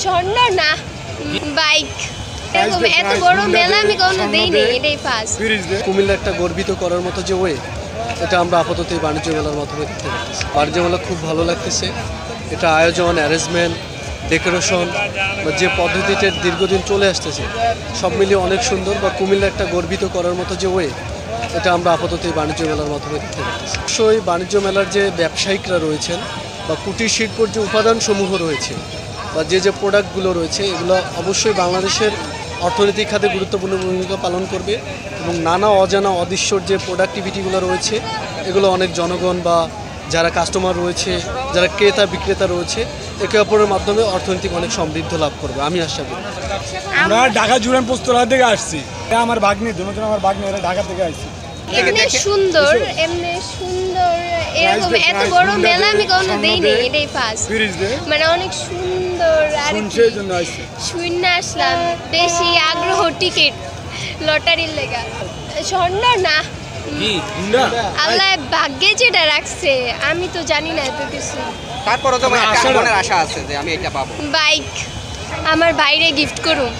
স্বর্ণ না, বাইক। এরকম এত বড় মেলা আমি কখনো দেইনি, এটাই ফার্স্ট। কুমিল্লা একটা গর্বিত করার মতো যে ওয়ে, এটা আমরা আপাতত এই বাণিজ্য মেলার মাধ্যমে দেখতে পাচ্ছি। বাণিজ্য মেলা খুব ভালো লাগতেছে। এটা আয়োজন, অ্যারেঞ্জমেন্ট, ডেকোরেশন বা যে পদ্ধতিতে দীর্ঘদিন চলে আসতেছে, সব মিলিয়ে অনেক সুন্দর। বা কুমিল্লা একটা গর্বিত করার মতো যে ওয়ে, এটা আমরা আপাতত এই বাণিজ্য মেলার মাধ্যমে দেখতে পাচ্ছি। অবশ্যই বাণিজ্য মেলার যে ব্যবসায়িকরা রয়েছেন বা কুটির শিল্পর যে উপাদানসমূহ রয়েছে বা যে প্রোডাক্টগুলো রয়েছে, এগুলো অবশ্যই বাংলাদেশের অর্থনৈতিক খাতে গুরুত্বপূর্ণ ভূমিকা পালন করবে এবং নানা অজানা অদৃশ্যর যে প্রোডাক্টিভিটিগুলো রয়েছে, এগুলো অনেক জনগণ বা যারা কাস্টমার রয়েছে, যারা ক্রেতা বিক্রেতা রয়েছে, একে অপরের মাধ্যমে অর্থনৈতিক অনেক সমৃদ্ধ লাভ করবে, আমি আশা করি। আমরা ঢাকা জুরান পোস্তরা থেকে আসছি। আমার ভাগ্নি, দুজন আমার ভাগ্নি, এরা ঢাকা থেকে আসছি। এমনি সুন্দর, এরকম এত বড় মেলা আমি কখনো দেইনি, এটাই ফার্স্ট। মানে অনেক সুন্দর, আর শূন্য আসলাম, বেশি আগ্রহ টিকিট লটারির লেগা। স্বর্ণ না, আল্লাহ ভাগ্যে যেটা রাখছে, আমি তো জানি না এত কিছু। তারপরও তো একটা মনের আশা আছে যে আমি এটা পাবো। বাইক আমার বাইরে গিফট করুন।